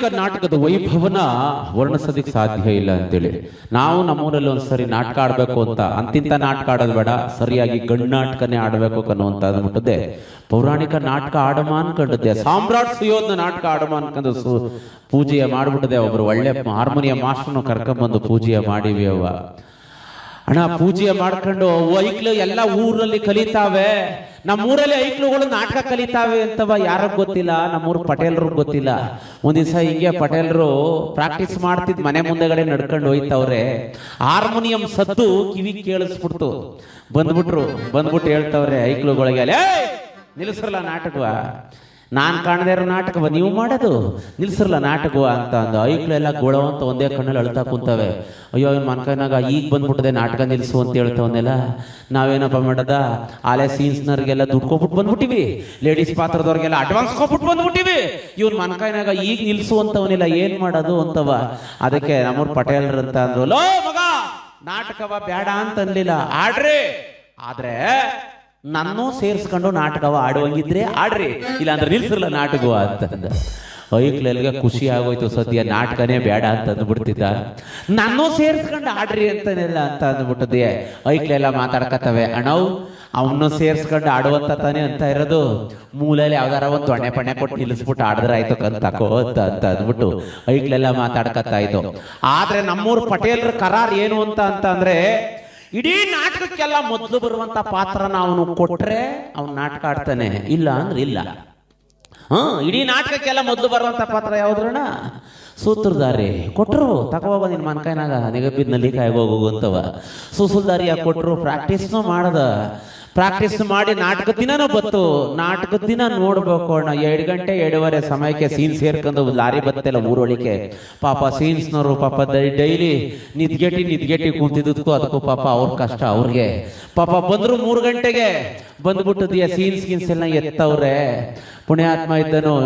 ಪೌರಾಣಿಕ ನಾಟಕದ ವೈಭವನ ವರ್ಣಿಸೋದಕ್ಕೆ ಸಾಧ್ಯ ಇಲ್ಲ ಅಂತೇಳಿ ನಾವು ನಮ್ಮೂರಲ್ಲಿ ಒಂದ್ಸರಿ ನಾಟಕ ಆಡ್ಬೇಕು ಅಂತ ಅಂತಿಂತ ನಾಟಕ ಆಡೋದು ಬೇಡ, ಸರಿಯಾಗಿ ಗಂಡು ನಾಟಕನೇ ಆಡ್ಬೇಕು ಅನ್ನುವಂತ ಅಂದ್ಬಿಟ್ಟದೆ ಪೌರಾಣಿಕ ನಾಟಕ ಆಡಮ ಅನ್ಕೊಂಡಿದ್ದೆ. ಸಾಮ್ರಾಟ್ ಸುಯೋಧನ ನಾಟಕ ಆಡಮ ಅನ್ಕೊಂಡು ಪೂಜೆಯ ಮಾಡ್ಬಿಟ್ಟದೆ. ಒಬ್ರು ಒಳ್ಳೆ ಹಾರ್ಮೋನಿಯಂ ಮಾಸ್ಟರ್ನ ಕರ್ಕೊಂಡ್ಬಂದು ಪೂಜೆಯ ಮಾಡಿವಿ. ಅವ್ವ ಅಣ್ಣ ಪೂಜೆ ಮಾಡ್ಕೊಂಡು ಐಕ್ಳು ಎಲ್ಲ ಊರಲ್ಲಿ ಕಲಿತಾವೆ, ನಮ್ಮೂರಲ್ಲಿ ಐಕ್ಳುಗಳು ನಾಟಕ ಕಲಿತಾವೆ ಅಂತವ ಯಾರಿಗ್ ಗೊತ್ತಿಲ್ಲ, ನಮ್ಮೂರ್ ಪಟೇಲ್ರು ಗೊತ್ತಿಲ್ಲ. ಒಂದ್ ದಿವಸ ಹಿಂಗೆ ಪಟೇಲ್ರು ಪ್ರಾಕ್ಟೀಸ್ ಮಾಡ್ತಿದ್ ಮನೆ ಮುಂದೆಗಡೆ ನಡ್ಕೊಂಡು ಹೋಯ್ತವ್ರೆ. ಹಾರ್ಮೋನಿಯಂ ಸದ್ದು ಕಿವಿ ಕೇಳಿಸ್ಬಿಡ್ತು. ಬಂದ್ಬಿಟ್ಟು ಹೇಳ್ತವ್ರೆ ಐಕ್ಳುಗಳಿಗೆ, ನಿಲ್ಲಿಸ್ರಲ್ಲ ನಾಟಕವ, ನಾನ್ ಕಾಣದೇ ಇರೋ ನಾಟಕವ ನೀವು ಮಾಡೋದು, ನಿಲ್ಸಿರ್ಲ ನಾಟಕವ ಅಂತ ಅಂದ. ಐಕ್ಳೆಲ್ಲ ಗೋಳ ಅಂತ ಒಂದೇ ಕಣ್ಣಲ್ಲಿ ಅಳ್ತಾ ಕುಂತವೆ. ಅಯ್ಯೋ ಇವ್ನ ಮನ್ಕನಾಗ ಈಗ ಬಂದ್ಬಿಟ್ಟದೆ ನಾಟಕ ನಿಲ್ಸು ಅಂತ ಹೇಳ್ತವನ್ನೆಲ್ಲ. ನಾವೇನಪ್ಪ ಮಾಡದ ಆಲೆ ಸೀನ್ಸ್ನವ್ರಿಗೆಲ್ಲ ದುಡ್ಡು ಕೊಟ್ಬಿಟ್ಟು ಬಂದ್ಬಿಟ್ಟಿವಿ, ಲೇಡೀಸ್ ಪಾತ್ರದವ್ರಿಗೆಲ್ಲ ಅಡ್ವಾನ್ಸ್ ಕೊಟ್ಬಿಟ್ಟು ಬಂದ್ಬಿಟ್ಟಿವಿ. ಇವ್ನ ಮನ್ಕನಾಗ ಈಗ ನಿಲ್ಸು ಅಂತವನ್ನೆಲ್ಲ ಏನ್ ಮಾಡೋದು ಅಂತವ. ಅದಕ್ಕೆ ನಮ್ಮೂರ್ ಪಟೇಲ್ರ ಅಂತ ಅಂದ್ರು, ಲೋ ಮಗ ನಾಟಕವ ಬೇಡ ಅಂತ ಅನ್ಲಿಲ್ಲ, ಆಡ್ರಿ, ಆದ್ರೆ ನನ್ನೂ ಸೇರಿಸ್ಕೊಂಡು ನಾಟಕವ ಆಡುವಂಗಿದ್ರೆ ಆಡ್ರಿ, ಇಲ್ಲಾಂದ್ರೆ ನಿಲ್ಸಿರ್ಲ ನಾಟಕವ ಅಂತಂದ. ಐಕ್ಳೆಲ್ಗೆ ಖುಷಿ ಆಗೋಯ್ತು. ಸದ್ಯ ನಾಟಕನೇ ಬೇಡ ಅಂತ ಅಂದ್ಬಿಡ್ತಿದ್ದ. ನನ್ನೂ ಸೇರಿಸ್ಕೊಂಡು ಆಡ್ರಿ ಅಂತಾನೆಲ್ಲ ಅಂತ ಅಂದ್ಬಿಟ್ಟದೆ. ಐಕ್ಳೆಲ್ಲ ಮಾತಾಡ್ಕತ್ತವೆ, ಅಣ್ಣವ್ ಅವನು ಸೇರಿಸ್ಕೊಂಡು ಆಡುವಂತ ತಾನೆ ಅಂತ ಇರೋದು, ಮೂಲೆಯಲ್ಲಿ ಯಾವ್ದಾರ ಒಂದು ತೊಣೆ ಪಣೆ ಕೊಟ್ಟು ನಿಲ್ಲಿಸ್ಬಿಟ್ಟು ಆಡಿದ್ರೆ ಆಯ್ತು ಕಂತಕೋ ಅಂತ ಅಂದ್ಬಿಟ್ಟು ಐಕ್ಳೆಲ್ಲ ಮಾತಾಡ್ಕತ್ತಾ ಇತ್ತು. ಆದ್ರೆ ನಮ್ಮೂರ್ ಪಟೇಲ್ರ ಕರಾರ್ ಏನು ಅಂತ ಅಂದ್ರೆ, ಇಡೀ ನಾಟಕಕ್ಕೆಲ್ಲ ಮೊದಲು ಬರುವಂತ ಪಾತ್ರನ ಅವನು ಕೊಟ್ರೆ ಅವನು ನಾಟಕ ಆಡ್ತಾನೆ, ಇಲ್ಲ ಅಂದ್ರೆ ಇಲ್ಲ. ಇಡೀ ನಾಟಕಕ್ಕೆಲ್ಲ ಮೊದಲು ಬರುವಂತ ಪಾತ್ರ ಯಾವ್ದ್ರಣ? ಸೂತ್ರಧಾರಿ ಕೊಟ್ರು, ತಗೋಬ ನಿನ್ ಮನ್ಕಾಯಿನಾಗ ನೆಗಬಿದ್ನಲ್ಲಿ ಕಾಯ್ಗೋಗು ಅಂತವ. ಸುಸುಲ್ದಾರಿಯಾಗಿ ಕೊಟ್ರು, ಪ್ರಾಕ್ಟೀಸ್ನು ಮಾಡದ. ಪ್ರಾಕ್ಟೀಸ್ ಮಾಡಿ ನಾಟಕದ ದಿನನೂ ಬತ್ತು. ನಾಟಕದ ದಿನ ನೋಡ್ಬೇಕು ಅಣ್ಣ, 2 ಗಂಟೆ 2:15 ಸಮಯಕ್ಕೆ ಸೀನ್ ಸೇರ್ಕೊಂಡು ಲಾರಿ ಬತ್ತೆಲ್ಲ ಊರೊಳಿಕೆ. ಪಾಪ ಸೀನ್ಸ್ನವರು ಪಾಪ ಡೈಲಿ ನಿದ್ಗೆಟ್ಟಿ ಕುಂತಿದ್ದಕ್ಕೂ ಅದಕ್ಕೂ ಪಾಪ ಅವ್ರ ಕಷ್ಟ ಅವ್ರಿಗೆ. ಪಾಪ ಬಂದ್ರು 3 ಗಂಟೆಗೆ ಬಂದ್ಬಿಟ್ಟದೀಯ ಸೀನ್ಸ್ ಎಲ್ಲ ಎತ್ತವ್ರೆ. ಪುಣ್ಯಾತ್ಮ ಇದ್ದನು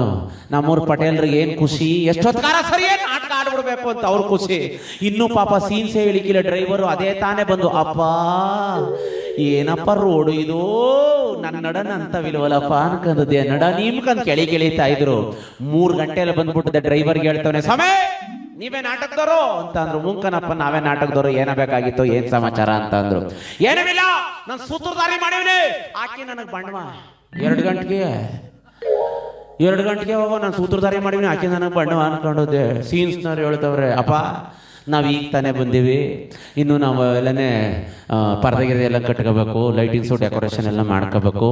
ನಮ್ಮೂರ್ ಪಟೇಲ್ರಿಗೆ ಏನ್ ಖುಷಿ, ಎಷ್ಟೊತ್ಕಾರ ಸರಿ ನಾಟಕ ಆಡ್ಬಿಡ್ಬೇಕು ಅಂತ ಅವ್ರ ಖುಷಿ. ಇನ್ನು ಪಾಪ ಸೀನ್ಸೇ ಹೇಳಿಕಿಲ್ಲ ಡ್ರೈವರು, ಅದೇ ತಾನೇ ಬಂದು, ಅಪ್ಪ ಏನಪ್ಪ ರೋಡು ಇದು, ನನ್ನ ನಡನ ಅಂತವಿಲ್ವಲ್ಲಪ್ಪ ಅನ್ಕಂದದೆ. ನಡ ನಿಮ್ಕಂದ್ ಕೆಳಿತಾ ಇದ್ರು. 3 ಗಂಟೆಲ್ಲ ಬಂದ್ಬಿಟ್ಟದೆ. ಡ್ರೈವರ್ಗೆ ಹೇಳ್ತಾನೆ, ಸಮಯ ನೀವೇ ನಾಟಕದವರು ಅಂತ ಅಂದ್ರು. ಮುಂಕನಪ್ಪ ನಾವೇ ನಾಟಕದವರು, ಏನಾಗಬೇಕಾಗಿತ್ತು, ಏನ್ ಸಮಾಚಾರ ಅಂತ ಅಂದ್ರು. ಏನಿಲ್ಲ, ನಾನು ಸೂತ್ರಧಾರಿ ಮಾಡಿವ್ನಿ, ಆಕಿ ನನಗ್ ಬಣ್ಣವ 2 ಗಂಟೆಗೆ ಹೋಗೋ ನಾನು ಸೂತ್ರಧಾರಿ ಮಾಡಿವ್ನಿ, ಆಕಿ ನನಗ್ ಬಣ್ಣವ ಅನ್ಕೊಂಡೋದೆ. ಸೀನ್ಸ್ನವ್ರು ಹೇಳ್ತವ್ರೆ, ಅಪ್ಪ ನಾವು ಈಗ ತಾನೇ ಬಂದೀವಿ, ಇನ್ನು ನಾವು ಎಲ್ಲನೇ ಪರದೆಗಿರೆ ಎಲ್ಲ ಕಟ್ಕೋಬೇಕು, ಲೈಟಿಂಗ್ಸು ಡೆಕೋರೇಷನ್ ಎಲ್ಲ ಮಾಡ್ಕೋಬೇಕು,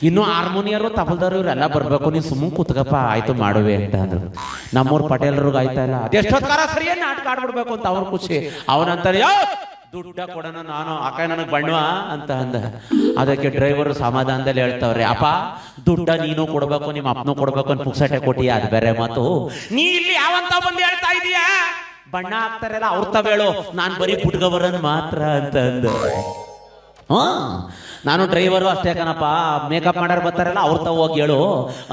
ಇನ್ನು ಹಾರ್ಮೋನಿಯರು ತಬಲ್ದಾರು ಇವರೆಲ್ಲ ಬರ್ಬೇಕು, ನೀನು ಸುಮ್ಮನೆ ಕೂತ್ಕಪ್ಪ, ಆಯ್ತು ಮಾಡುವೆ ಅಂತ ಅಂದ್ರು. ನಮ್ಮೂರ್ ಪಟೇಲ್ರಿಗೆ ಆಯ್ತಾ ಇಲ್ಲ, ಅದೆಷ್ಟೊತ್ತರ ಸರಿಯೇ ನಾಟಕ ಆಡ್ಬಿಡ್ಬೇಕು ಅಂತ ಅವ್ರ ಖುಷಿ. ಅವನಂತಾರೆ, ದುಡ್ಡ ಕೊಡೋಣ ನಾನು, ಆಕ ನನಗೆ ಬಣ್ಣವ ಅಂತ ಅಂದ. ಅದಕ್ಕೆ ಡ್ರೈವರ್ ಸಮಾಧಾನದಲ್ಲಿ ಹೇಳ್ತವ್ರೆ, ಅಪ್ಪ ದುಡ್ಡ ನೀನು ಕೊಡ್ಬೇಕು, ನಿಮ್ಮ ಅಪ್ಪನೂ ಕೊಡ್ಬೇಕು ಅಂತ ಪುಕ್ಸಟೆ ಕೊಟ್ಟಿಯ, ಅದು ಬೇರೆ ಮಾತು. ನೀ ಇಲ್ಲಿ ಯಾವಂತ ಬಂದು ಹೇಳ್ತಾ ಇದೀಯಾ, ಬಣ್ಣ ಹಾಕ್ತಾರಲ್ಲ ಅವ್ರ ತವೇಳು, ನಾನ್ ಬರೀ ಪುಟ್ಗವರನ್ ಮಾತ್ರ ಅಂತ ಅಂದ. ನಾನು ಡ್ರೈವರು ಅಷ್ಟೇ ಕಣಪ್ಪ, ಮೇಕಪ್ ಮಾಡೋರು ಬರ್ತಾರಲ್ಲ ಅವ್ರ ತಾವ ಹೋಗಿ ಹೇಳು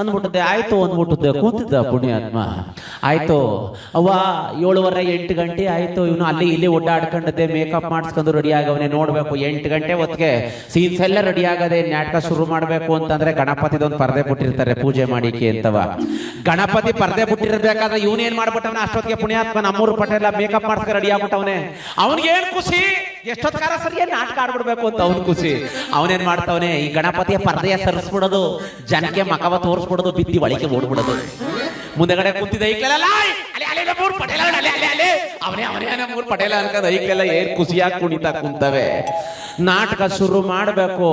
ಅಂದ್ಬಿಟ್ಟದೆ. ಆಯ್ತು ಅಂದ್ಬಿಟ್ಟದೆ, ಕೂತಿದ್ದ ಪುಣ್ಯಾತ್ಮ. ಆಯ್ತು ಅವ್ವ 7:30 8 ಗಂಟೆ ಆಯ್ತು. ಇವನು ಅಲ್ಲಿ ಇಲ್ಲಿ ಓಡಾಡ್ಕೊಂಡದೆ, ಮೇಕಪ್ ಮಾಡಿಸ್ಕೊಂಡು ರೆಡಿ ಆಗವನೇ. ನೋಡ್ಬೇಕು 8 ಗಂಟೆ ಹೊತ್ತಿಗೆ ಸೀನ್ಸ್ ಎಲ್ಲ ರೆಡಿ ಆಗದೆ, ನಾಟಕ ಶುರು ಮಾಡ್ಬೇಕು ಅಂತಂದ್ರೆ ಗಣಪತಿದೊಂದು ಪರ್ದೆ ಬಿಟ್ಟಿರ್ತಾರೆ ಪೂಜೆ ಮಾಡಿಕೆ ಅಂತವ. ಗಣಪತಿ ಪರ್ದೆ ಬಿಟ್ಟಿರ್ಬೇಕಾದ್ರೆ ಇವನೇನ್ ಮಾಡ್ಬಿಟ್ಟವನ ಅಷ್ಟೊತ್ತಿಗೆ ಪುಣ್ಯಾತ್ಮ ನಮ್ಮೂರು ಪಟೇಲ ಮೇಕಪ್ ಮಾಡ್ಸ್ಕೊಂಡು ರೆಡಿ ಆಗ್ಬಿಟ್ಟವನೆ. ಅವನಿಗೆ ಏನ್ ಖುಷಿ, ಎಷ್ಟೊತ್ಕಾರ ಸರಿಯೇ ನಾಟಕ ಆಡ್ಬಿಡ್ಬೇಕು ಅಂತ ಅವ್ನ ಖುಷಿ. ಅವನೇನ್ ಮಾಡ್ತಾವನೆ, ಈ ಗಣಪತಿಯ ಪರ್ದೆಯ ಸರಿಸ್ಬಿಡೋದು, ಜನಕ್ಕೆ ಮಕವ ತೋರಿಸ್ಬಿಡೋದು, ಬಿದ್ದಿ ಒಳಗೆ ಓಡ್ಬಿಡೋದು. ಮುಂದೆಗಡೆ ಕುಂತಿದ್ದ ಐಕ್ಲೆಲ್ಲ ಅವನೇ ಮೂರು ಪಟೇಲ ಅನ್ಕಂದ ಐಕ್ಲೆಲ್ಲ ಏನ್ ಖುಷಿಯಾಗಿ ಕುಂತವೆ. ನಾಟಕ ಶುರು ಮಾಡಬೇಕು.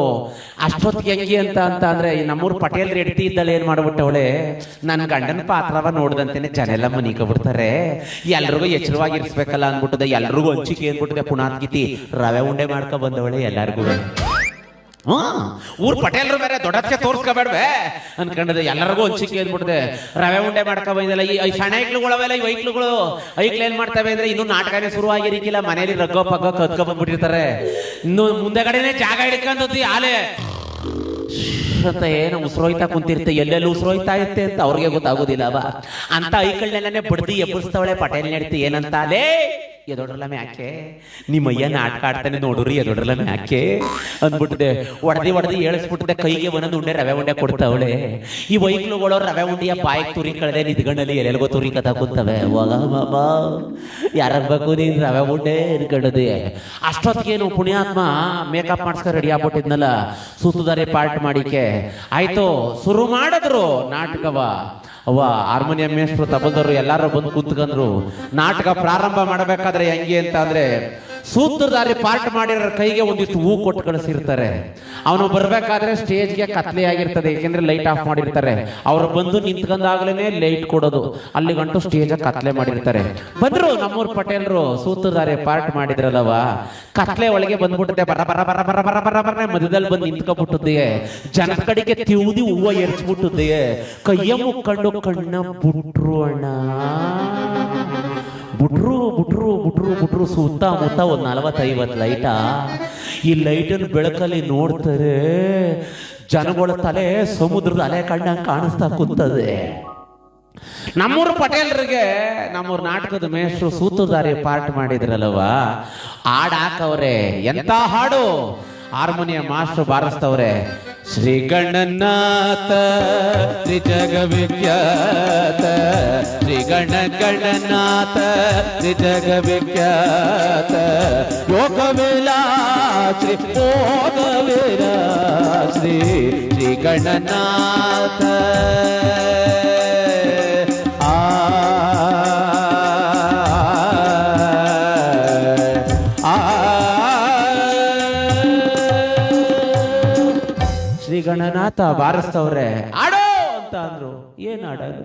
ಅಷ್ಟೊತ್ತಿಗೆ ಹೆಂಗಿ ಅಂತ ಅಂದ್ರೆ ನಮ್ಮೂರು ಪಟೇಲ್ ಹೆಂಡತಿ ಇದ್ದಲ್ಲ ಏನ್ ಮಾಡ್ಬಿಟ್ಟವಳೆ, ನನ್ನ ಗಂಡನ ಪಾತ್ರವ ನೋಡ್ದಂತೆನೆ ಜನ ಎಲ್ಲ ಮನಿಕೊಬಿಡ್ತಾರೆ, ಎಲ್ರಿಗೂ ಎಚ್ಚರವಾಗಿರ್ಸ್ಬೇಕಲ್ಲ ಅನ್ಬಿಟ್ಟದೆ. ಎಲ್ರಿಗೂ ಹಂಚಿಕೆ ಏನ್ಬಿಟ್ಟಿದೆ, ಪುನಾತ್ಗಿತಿ ರವೆ ಉಂಡೆ ಮಾಡ್ಕೊ ಬಂದವಳೆ ಎಲ್ಲರಿಗೂ. ಊರ್ ಪಟೇಲ್ರು ಬೇರೆ ದೊಡ್ಡಕ್ಕೆ ತೋರ್ಸ್ಕೋಬೇಡ್ವೆ ಅನ್ಕೊಂಡದೆ. ಎಲ್ಲರಿಗೂ ಹಂಚಿಕೆ ಅಂದ್ಬಿಟ್ಟಿದೆ, ರವೆ ಉಂಡೆ ಮಾಡ್ಕೊ ಬಂದಿಲ್ಲ. ಈ ಸಣ್ಣ ಐಕ್ಳುಗಳವೆಲ್ಲ ಈ ಐಕ್ಳುಗಳು ಐಕ್ಳು ಏನ್ ಮಾಡ್ತವೆ ಅಂದ್ರೆ, ಇನ್ನು ನಾಟಕನೇ ಶುರು ಆಗಿರಿಕಿಲ್ಲ, ಮನೇಲಿ ರಗ್ಗೋ ಪಗ್ಗೋ ಕದ್ಕೊ ಬಂದ್ಬಿಟ್ಟಿರ್ತಾರೆ. ಇನ್ನು ಮುಂದೆಗಡೆನೆ ಜಾಗ ಹಿಡ್ಕೊಂಡತಿ ಆಲೆ ಅಂತ ಏನೋ ಉಸಿರೋಯ್ತಾ ಕುಂತಿರುತ್ತೆ, ಎಲ್ಲೆಲ್ಲಿ ಉಸಿರೋಯ್ತಾ ಇರುತ್ತೆ ಅಂತ ಅವ್ರಿಗೆ ಗೊತ್ತಾಗೋದಿಲ್ಲ. ಅಂತ ಐಕಳನ್ನೆಲ್ಲನೇ ಬಡ್ದಿ ಎಬ್ಬರಿಸ್ತವಳೆ ಪಟೇಲ್ ನಡ್ತಿ. ಏನಂತ, ಅಲೇ ಎದೊಡ್ರಲ್ಲ ಮ್ಯಾಕೆ ನಿಮ್ಮಯ್ಯ ನಾಟಕ ಆಡ್ತಾನೆ ನೋಡ್ರಿ ಎದೊಡ್ರಲ್ಲ ಮ್ಯಾಕೆ ಅಂದ್ಬಿಟ್ಟಿದೆ. ಒಡೆದಿ ಏಳಿಸ್ಬಿಟ್ಟಿದೆ. ಕೈಗೆ ಒಂದೊಂದು ಉಂಡೆ ರವೆ ಉಂಡೆ ಕೊಡ್ತಾವಳೆ. ಈ ವೈಕ್ಲುಗಳು ರವೆ ಉಂಡೆಯ ಬಾಯಿಗೆ ತುರಿ ಕಳೆದೆ ನಿದ್ಗಣ್ಣಲ್ಲಿ ಎಲ್ಲೆಲ್ಗೋ ತುರಿ ಕಥ ಕುಂತವೆ. ಹೋಗ ಬಾಬಾ ಯಾರಾಗಬೇಕು ನೀನು ರವೆ ಉಂಡೆ ಅನ್ಕೊಂಡದೆ. ಅಷ್ಟೊತ್ತಿಗೇನು ಪುಣ್ಯಾತ್ಮ ಮೇಕಪ್ ಮಾಡಿಸ್ಕೊ ರೆಡಿ ಆಗ್ಬಿಟ್ಟಿದ್ನಲ್ಲ ಸೂತುದಾರೆ ಪಾರ್ಟ್ ಮಾಡಿಕೆ ಆಯ್ತು. ಶುರು ಮಾಡಿದ್ರು ನಾಟಕವ. ಹಾರ್ಮೋನಿಯಂ ಮೇಷ್ಟ್ರು ತಬಲ್ದವ್ರು ಎಲ್ಲಾರು ಬಂದು ಕುಂತ್ಕೊಂಡ್ರು. ನಾಟಕ ಪ್ರಾರಂಭ ಮಾಡಬೇಕಾದ್ರೆ ಹೆಂಗೆ ಅಂತ ಅಂದ್ರೆ ಸೂತ್ರಧಾರಿ ಪಾರ್ಟ್ ಮಾಡಿರೋ ಕೈಗೆ ಒಂದಿಷ್ಟು ಹೂ ಕೊಟ್ಟು ಕಳಿಸಿರ್ತಾರೆ. ಅವನು ಬರ್ಬೇಕಾದ್ರೆ ಸ್ಟೇಜ್ಗೆ ಕತ್ಲೆ ಆಗಿರ್ತದೆ, ಏಕೆಂದ್ರೆ ಲೈಟ್ ಆಫ್ ಮಾಡಿರ್ತಾರೆ. ಅವ್ರು ಬಂದು ನಿಂತ್ಕೊಂಡಾಗ್ಲೇನೆ ಲೈಟ್ ಕೊಡೋದು, ಅಲ್ಲಿ ಗಂಟು ಸ್ಟೇಜ್ ಕತ್ಲೆ ಮಾಡಿರ್ತಾರೆ. ಬಂದ್ರು ನಮ್ಮೂರ್ ಪಟೇಲ್ರು ಸೂತ್ರಧಾರಿ ಪಾರ್ಟ್ ಮಾಡಿದ್ರಲ್ಲವ, ಕತ್ಲೆ ಒಳಗೆ ಬಂದ್ಬಿಟ್ಟದೆ. ಬರ ಬರ ಬರ ಬರ ಬರ ಬರ ಬರ ಮಧ್ಯದಲ್ಲಿ ಬಂದು ನಿಂತ್ಕೊಬಿಟ್ಟಿದೆಯೇ. ಜನ ಕಡೆಗೆ ತಿವುದಿ ಹೂವ ಎರ್ಚ್ಬಿಟ್ಟಿದೆಯೇ. ಕೈಯ ಮುಕ್ಕೊಂಡು ಕಣ್ಣ ಬಿಟ್ರು ಅಣ್ಣ. ಬಿಟ್ರು ಸುತ್ತಮುತ್ತ ಒಂದು 40-50 ಲೈಟ. ಈ ಲೈಟನ್ನು ಬೆಳಕಲ್ಲಿ ನೋಡ್ತಾರೆ. ಜನಗಳ ತಲೆ ಸಮುದ್ರದ ಅಲೆ ಕಂಡಂಗೆ ಕಾಣಿಸ್ತಾ ಕುಂತದೆ. ನಮ್ಮೂರು ಪಟೇಲ್ರಿಗೆ ನಮ್ಮೂರು ನಾಟಕದ ಮೇಷ್ಟ್ರು ಸೂತ್ರಧಾರಿ ಪಾರ್ಟ್ ಮಾಡಿದ್ರಲ್ವ, ಹಾಡು ಹಾಕವ್ರೆ. ಎಂತ ಹಾಡು! ಹಾರ್ಮೋನಿಯಂ ಮಾಸ್ಟರ್ ಬಾರಿಸ್ತವ್ರೆ. ಶ್ರೀ ಗಣನಾಥ ತ್ರಿಜಗ ವಿಖ್ಯಾತ, ಶ್ರೀ ಗಣನಾಥ ತ್ರಿಜಗ ವಿಖ್ಯಾತ, ಯೋಗವೇಲ ಶ್ರೀ ಯೋಗವೇಲ ಶ್ರೀ ಶ್ರೀ ಗಣನಾಥ. ಗಣನಾಥ ಬಾರಿಸ್ತವ್ರೆ. ಆಡೋ ಅಂತ ಅಂದ್ರು. ಏನ್ ಆಡೋದು?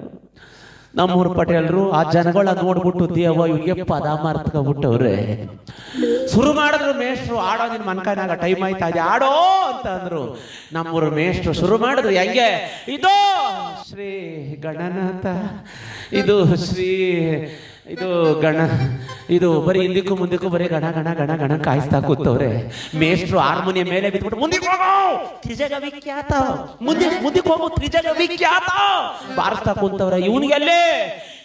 ನಮ್ಮೂರು ಪಟೇಲ್ರು ಆ ಜನಗಳ ನೋಡ್ಬಿಟ್ಟು ದೇವ ಇವ್ರಿಗೆ ಪದ ಮಾರ್ತ್ಕೊಬಿಟ್ಟವ್ರೆ. ಶುರು ಮಾಡಿದ್ರು ಮೇಷ್ಟ್ರು. ಆಡೋ ನಿನ್ ಮನ್ಕನಾಗ ಟೈಮ್ ಆಯ್ತಾ ಇದೆ ಆಡೋ ಅಂತ ಅಂದ್ರು. ನಮ್ಮೂರು ಮೇಷ್ಟ್ರು ಶುರು ಮಾಡಿದ್ರು. ಹೆಂಗೆ? ಇದು ಶ್ರೀ ಗಣನಾಥ, ಇದು ಶ್ರೀ ಇದು ಗಣ, ಇದು ಬರೀ ಹಿಂದಕ್ಕೂ ಮುಂದಕ್ಕೂ ಬರೀ ಗಣ ಗಣ ಗಣ ಗಣ ಕಾಯಿಸ್ತಾ ಕೂತವ್ರೆ. ಮೇಷ್ಟ್ರು ಹಾರ್ಮೋನಿಯಂ ಮೇಲೆ ಬಿದ್ಬಿಟ್ಟು ಮುಂದಕ್ಕೆ ಹೋಗೋ ತ್ರಿಜಗ ವಿಖ್ಯಾತ, ಮುಂದಕ್ಕೆ ಹೋಗೋ ತ್ರಿಜಗ ವಿಖ್ಯಾತ ಬಾರಿಸ್ತಾ ಕೂತವ್ರೆ. ಇವನಿಗೆಲ್ಲೇ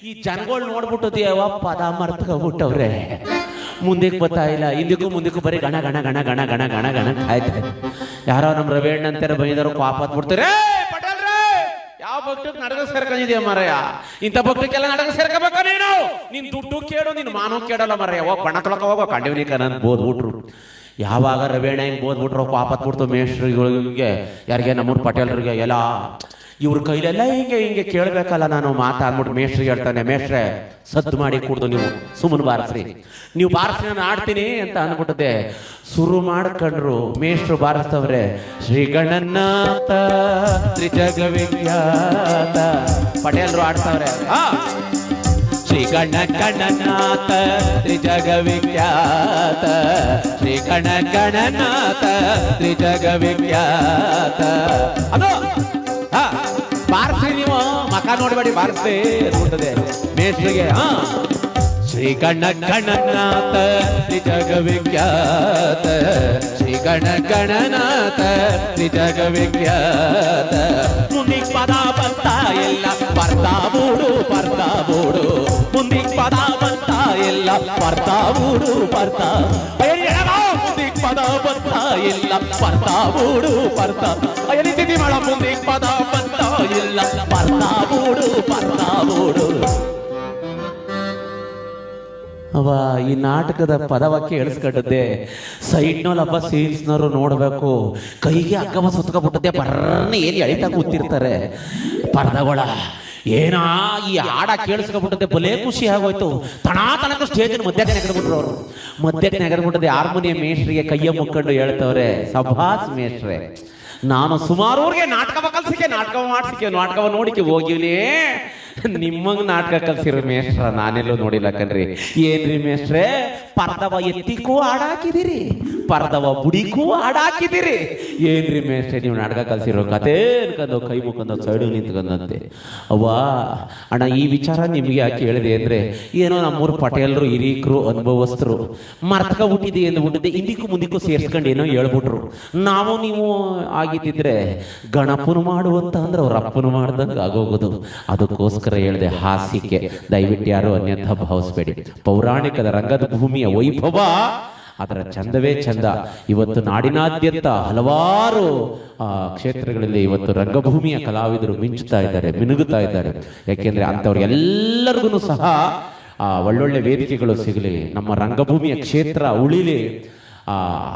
ಈ ಜನಗಳು ನೋಡ್ಬಿಟ್ಟು ದೇವ ಪದ ಮರ್ತ್ಕೊಬಿಟ್ಟವ್ರೆ. ಮುಂದಕ್ಕೆ ಬರ್ತಾ ಇಲ್ಲ, ಹಿಂದಕ್ಕೂ ಮುಂದಕ್ಕೂ ಬರೀ ಗಣ ಗಣ ಗಣ ಗಣ ಗಣ ಗಣ ಗಣ ಕಾಯ್ತಾರೆ. ಯಾರೋ ನಮ್ಮ ರವೇಣ್ ಅಂತಾರೆ ಬೈದರು, ಕಾಪಾತ್ ಬಿಡ್ತಾರೆ. ಯಾವ ಭಕ್ತಕ್ಕೆ ನಾಟಕ ಸೇರ್ಕೊಂಡಿದ್ಯಾ ಮಾರಯ್ಯ? ಇಂಥ ಭಕ್ತಕ್ಕೆಲ್ಲ ನಾಟಕ ಸೇರ್ಕೋಬೇಕ ನೀನು? ನಿನ್ ದುಡ್ಡು ಕೇಳು, ನಿನ್ ಮಾನೋ ಕೇಳಲ್ಲ ಮಾರಯ್ಯ. ಹೋಗ್ ಬಣ್ಣ ತೊಳಕ ಹೋಗೋ ಕಂಡಿವ್ನಿಕ ನನ್ ಬೋದ್ಬಿಟ್ರು. ಯಾವಾಗ ರವೇಣ ಹಿಂಗ್ ಬೋದ್ಬಿಟ್ರು ಪಾಪತ್ ಬಿಡ್ತು ಮೇಷ್ಟ್ರಿಗೆ, ಯಾರಿಗೆ ನಮ್ಮೂರ್ ಪಟೇಲ್ರಿಗೆ ಎಲ್ಲ. ಇವ್ರ ಕೈಲೆಲ್ಲ ಹಿಂಗೆ ಕೇಳ್ಬೇಕಲ್ಲ ನಾನು ಮಾತಾಡ್ಬಿಟ್ಟು ಮೇಷ್ಟ್ರಿಗೆ ಹೇಳ್ತಾನೆ, ಮೇಷ್ಟ್ರೆ ಸದ್ದು ಮಾಡಿ ಕುಡ್ದು ನೀವು ಸುಮ್ಮನೆ ಬಾರಿಸ್ರಿ, ನೀವು ಬಾರಿಸ್ರಿ ನಾನು ಆಡ್ತೀನಿ ಅಂತ ಅಂದ್ಬಿಟ್ಟದೆ. ಶುರು ಮಾಡ್ಕೊಂಡ್ರು. ಮೇಷ್ಟ್ರು ಬಾರಿಸ್ತವ್ರೆ. ಶ್ರೀ ಗಣನಾಥ ತ್ರಿಜಗ ವಿಖ್ಯಾತ. ಪಟೇಲ್ರು ಆಡ್ತವ್ರೆ. ಶ್ರೀ ಗಣನಾಥ ತ್ರಿಜಗ ವಿಖ್ಯಾತ, ಶ್ರೀ ಗಣನಾಥ ತ್ರಿಜಗ ವಿಖ್ಯಾತ. ಅದು ಬಾರಿಸಿ ನೀವು ಮಕ ನೋಡ್ಬೇಡಿ, ಬಾರಿಸಿ ನೋಡ್ತದೆ ಮೇಷ್ಟ್ರಿಗೆ. ಶ್ರೀ ಗಣನಾಥ ತ್ರಿಜಗ ವಿಖ್ಯಾತ, ಶ್ರೀ ಗಣನಾಥ ತ್ರಿಜಗ ವಿಖ್ಯಾತ. ಮುಂದಿಕ್ ಪದ ಬಂತ ಎಲ್ಲ ಬರ್ತಾಬೂಡು ಬರ್ತಾಬೂಡು, ಮುಂದಿಕ್ ಪದ ಬಂತ ಎಲ್ಲ ಬರ್ತಾಬೂಡು ಬರ್ತಾ. ಮುಂದಿಕ್ ಪದ ಬಂತ ಎಲ್ಲ ಬರ್ತಾಬೂಡು ಬರ್ತಾ. ಎಲ್ಲಿದ್ದೀವಿ ಮಾಡ ಮುಂದಿಕ್ ಪದ ಬಂತ ಎಲ್ಲ ಬರ್ತಾಬೂಡು ಬರ್ತಾಬೂಡು. ಅವ ಈ ನಾಟಕದ ಪದವ ಕೇಳಿಸ್ಕೊಂಡದ್ದೆ. ಸೈಡ್ನಲ್ಲೊಬ್ಬ ಸೀನ್ಸ್ನವರು ನೋಡ್ಬೇಕು, ಕೈಗೆ ಹಗ್ಗವ ಸುತ್ಕೊಬಿಟ್ಟದೆ. ಬರ್ರನ್ನ ಏನು ಎಳಿತಾ ಕೂತಿರ್ತಾರೆ ಪರದಗಳ. ಏನಾ ಈ ಹಾಡ ಕೇಳಿಸ್ಕೊಬಿಟ್ಟದೆ, ಬಲೇ ಖುಷಿ ಆಗೋಯ್ತು. ತನಕ ಸ್ಟೇಜ್ ಮಧ್ಯಕ್ಕೆ ನೆಗೆದ್ಬಿಟ್ರು ಅವರು. ಮಧ್ಯಕ್ಕೆ ನೆಗೆದ್ಬಿಟ್ಟದೆ. ಹಾರ್ಮೋನಿಯಂ ಮೇಷ್ಟ್ರಿಗೆ ಕೈಯ ಮುಕ್ಕೊಂಡು ಹೇಳ್ತವ್ರೆ, ಸಭಾಸ್ ಮೇಷ್ಟ್ರೆ, ನಾನು ಸುಮಾರು ಊರಿಗೆ ನಾಟಕವ ಕಲ್ಸಿಕೆ, ನಾಟಕವ ಮಾಡ್ಸಿಕೆ, ನಾಟಕವ ನೋಡಿಕೆ ಹೋಗಿವ್ನೇ. ನಿಮ್ಮಂಗ್ ನಾಟಕ ಕಲ್ಸಿರೋ ಮೇಷ್ಟ್ರ ನಾನೆಲ್ಲೂ ನೋಡಿಲ್ಲ ಕಣ್ರಿ. ಏನ್ರಿ ಮೇಷ್ಟ್ರೆ, ಪರ್ದವ ಎತ್ತಿಗೂ ಹಾಡಾಕಿದಿರಿ, ಪರ್ದವ ಬುಡಿಗೂ ಹಾಡಾಕಿದಿರಿ. ಏನ್ರಿ ಮೇಷ್ಟ್ರೆ ನೀವು ನಾಟಕ ಕಲ್ಸಿರೋ ಕತೆ ಅನ್ಕೊಂಡು ಕೈ ಮುಖಂದು ಸೈಡು ನಿಂತ್ಕೊಂಡಂತೆ. ಅವ್ವಾ ಅಣ್ಣ, ಈ ವಿಚಾರ ನಿಮ್ಗೆ ಯಾಕೆ ಹೇಳಿದೆ ಅಂದ್ರೆ, ಏನೋ ನಮ್ಮೂರು ಪಟೇಲ್ರು ಹಿರೀಕರು ಅನುಭವಸ್ಥರು ಮರ್ತಕೊಬಿಟ್ಟಿದೆ ಅಂದ್ಬಿಟ್ಟಿದೆ. ಹಿಂದಿಕ್ಕೂ ಮುಂದಿಕ್ಕೂ ಸೇರ್ಸ್ಕೊಂಡು ಏನೋ ಹೇಳ್ಬಿಟ್ರು. ನಾವು ನೀವು ಆಗಿದ್ದಿದ್ರೆ ಗಣಪನು ಮಾಡುವಂತ ಅಂದ್ರೆ ಅವ್ರ ಅಪ್ಪನು ಮಾಡ್ದಂಗೆ ಆಗೋಗೋದು. ಅದಕ್ಕೋಸ್ಕರ ಅದಕ್ಕೋಸ್ಕರ ಹೇಳಿದೆ ಹಾಸಿಗೆ, ದಯವಿಟ್ಟು ಯಾರು ಅನ್ಯಥಾ ಭಾವಿಸ್ಬೇಡಿ. ಪೌರಾಣಿಕದ ರಂಗದ ಭೂಮಿಯ ವೈಭವ, ಅದರ ಚಂದವೇ ಚಂದ. ಇವತ್ತು ನಾಡಿನಾದ್ಯಂತ ಹಲವಾರು ಕ್ಷೇತ್ರಗಳಲ್ಲಿ ಇವತ್ತು ರಂಗಭೂಮಿಯ ಕಲಾವಿದರು ಮಿಂಚುತ್ತಾ ಇದ್ದಾರೆ, ಮಿನುಗುತ್ತಾ ಇದ್ದಾರೆ. ಯಾಕೆಂದ್ರೆ ಅಂಥವ್ರಿಗೆಲ್ಲರಿಗೂ ಸಹ ಒಳ್ಳೊಳ್ಳೆ ವೇದಿಕೆಗಳು ಸಿಗಲಿ, ನಮ್ಮ ರಂಗಭೂಮಿಯ ಕ್ಷೇತ್ರ ಉಳಿಲಿ.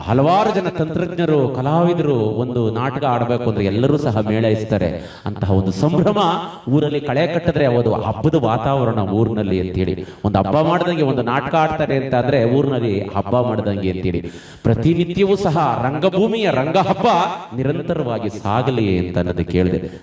ಹಲವಾರು ಜನ ತಂತ್ರಜ್ಞರು, ಕಲಾವಿದರು ಒಂದು ನಾಟಕ ಆಡಬೇಕು ಅಂದ್ರೆ ಎಲ್ಲರೂ ಸಹ ಮೇಳೈಸ್ತಾರೆ. ಅಂತಹ ಒಂದು ಸಂಭ್ರಮ ಊರಲ್ಲಿ ಕಳೆ ಕಟ್ಟಿದ್ರೆ ಒಂದು ಹಬ್ಬದ ವಾತಾವರಣ ಊರಿನಲ್ಲಿ ಅಂತೇಳಿ. ಒಂದು ಹಬ್ಬ ಮಾಡ್ದಂಗೆ ಒಂದು ನಾಟಕ ಆಡ್ತಾರೆ ಅಂತ ಆದ್ರೆ ಊರಿನಲ್ಲಿ ಹಬ್ಬ ಮಾಡ್ದಂಗೆ ಅಂತೇಳಿ ಪ್ರತಿನಿತ್ಯವೂ ಸಹ ರಂಗಭೂಮಿಯ ರಂಗ ಹಬ್ಬ ನಿರಂತರವಾಗಿ ಸಾಗಲಿ ಅಂತ ಅನ್ನೋದು ಕೇಳಿದೆ.